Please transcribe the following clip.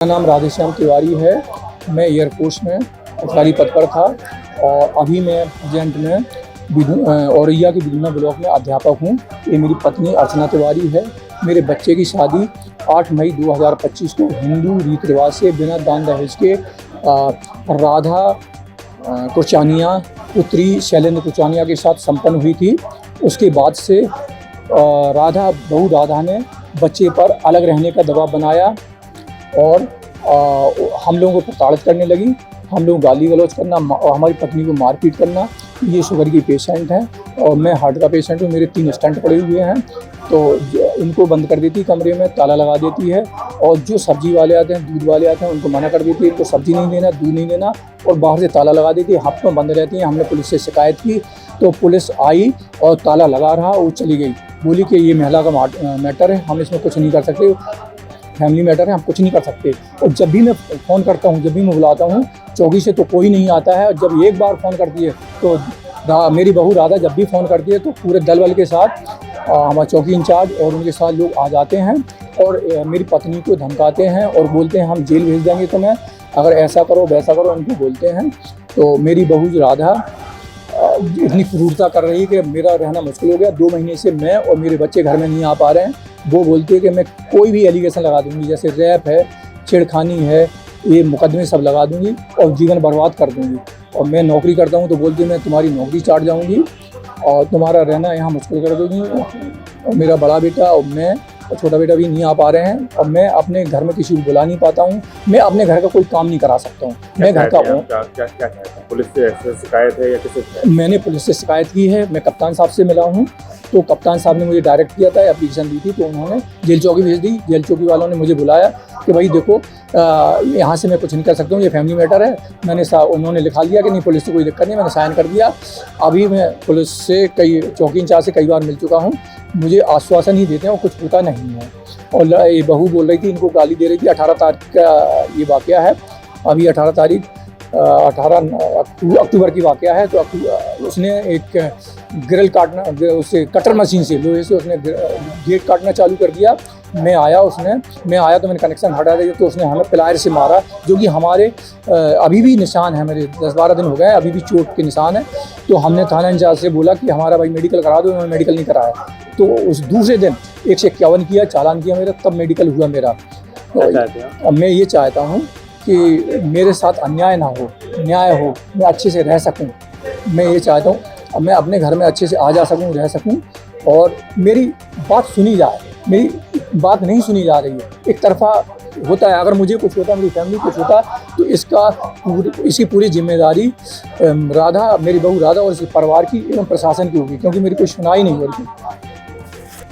मेरा नाम राधेश्याम तिवारी है। मैं एयरफोर्स में अधिकारी पद पर था और अभी मैं प्रेजेंट में औरैया के बिदुना ब्लॉक में अध्यापक हूँ। ये मेरी पत्नी अर्चना तिवारी है। मेरे बच्चे की शादी 8 मई 2025 को हिंदू रीति रिवाज से बिना दान दहेज के राधा कुरचानिया पुत्री शैलेंद्र कुरचानिया के साथ संपन्न हुई थी। उसके बाद से बहू राधा ने बच्चे पर अलग रहने का दबाव बनाया और हम लोगों को प्रताड़ित करने लगी। हम लोग गाली गलौज करना और हमारी पत्नी को मारपीट करना। ये शुगर की पेशेंट है और मैं हार्ट का पेशेंट हूँ। मेरे 3 स्टंट पड़े हुए हैं। तो इनको बंद कर देती, कमरे में ताला लगा देती है और जो सब्जी वाले आते हैं, दूध वाले आते हैं, उनको मना कर देती है इनको सब्जी नहीं देना, दूध नहीं देना और बाहर से ताला लगा देती है। हफ्तों बंद रहती हैं। हमने पुलिस से शिकायत की तो पुलिस आई और ताला लगा रहा, वो चली गई। बोली कि ये महिला का मैटर है, हम इसमें कुछ नहीं कर सकते, फैमिली मैटर है, हम कुछ नहीं कर सकते। और जब भी मैं फ़ोन करता हूँ, जब भी मैं बुलाता हूँ चौकी से, तो कोई नहीं आता है। और जब एक बार फ़ोन करती है तो मेरी बहू राधा जब भी फ़ोन करती है तो पूरे दल बल के साथ हमारे चौकी इंचार्ज और उनके साथ लोग आ जाते हैं और मेरी पत्नी को धमकाते हैं और बोलते हैं हम जेल भेज देंगे तुम्हें, अगर ऐसा करो वैसा करो, उनको बोलते हैं। तो मेरी बहू राधा इतनी क्रूरता कर रही है कि मेरा रहना मुश्किल हो गया। 2 महीने से मैं और मेरे बच्चे घर में नहीं आ पा रहे हैं। वो बोलती है कि मैं कोई भी एलिगेशन लगा दूंगी, जैसे रैप है, छेड़खानी है, ये मुकदमे सब लगा दूंगी और जीवन बर्बाद कर दूंगी। और मैं नौकरी करता हूँ तो बोलती है मैं तुम्हारी नौकरी चाट जाऊंगी और तुम्हारा रहना यहाँ मुश्किल कर दूंगी। और मेरा बड़ा बेटा और मैं और छोटा बेटा भी नहीं आ पा रहे हैं और मैं अपने घर में किसी को बुला नहीं पाता हूँ। मैं अपने घर का कोई काम नहीं करा सकता हूँ। मैं घर का हूँ। क्या पुलिस से शिकायत है या किसी? मैंने पुलिस से शिकायत की है। मैं कप्तान साहब से मिला हूँ तो कप्तान साहब ने मुझे डायरेक्ट किया था, एप्लीकेशन दी थी, तो उन्होंने जेल चौकी भेज दी। जेल चौकी वालों ने मुझे बुलाया कि भाई देखो यहाँ से मैं कुछ नहीं कर सकता हूँ, ये फैमिली मैटर है। उन्होंने लिखा लिया कि नहीं पुलिस से कोई दिक्कत नहीं, मैंने साइन कर दिया। अभी मैं पुलिस से चौकी इंचार्ज से कई बार मिल चुका हूँ। मुझे आश्वासन ही देते हैं और कुछ होता नहीं है। और ये बहू बोल रही थी, इनको गाली दे रही थी। 18 तारीख का ये वाक़या है। अभी 18 अक्टूबर की वाक़या है। तो उसने एक ग्रिल काटना, उससे कटर मशीन से लोहे से उसने गेट काटना चालू कर दिया। मैं आया तो मैंने कनेक्शन हटा दिया तो उसने हमें प्लायर से मारा, जो कि हमारे अभी भी निशान है। मेरे 10-12 दिन हो गए, अभी भी चोट के निशान है। तो हमने थाना इंचार्ज से बोला कि हमारा भाई मेडिकल करा दो, उन्होंने मेडिकल नहीं कराया। तो उस दूसरे दिन 151 किया, चालान किया मेरा, तब मेडिकल हुआ मेरा। तो अब मैं ये चाहता हूँ कि मेरे साथ अन्याय ना हो, न्याय हो, मैं अच्छे से रह सकूं। मैं ये चाहता हूँ अब मैं अपने घर में अच्छे से आ जा सकूं, रह सकूं और मेरी बात सुनी जाए। मेरी बात नहीं सुनी जा रही है, एक तरफा होता है। अगर मुझे कुछ होता, मेरी फैमिली कुछ होता, तो इसकी पूरी जिम्मेदारी मेरी बहू राधा और इसके परिवार की एवं प्रशासन की होगी, क्योंकि मेरी कोई सुनाई नहीं हो रही।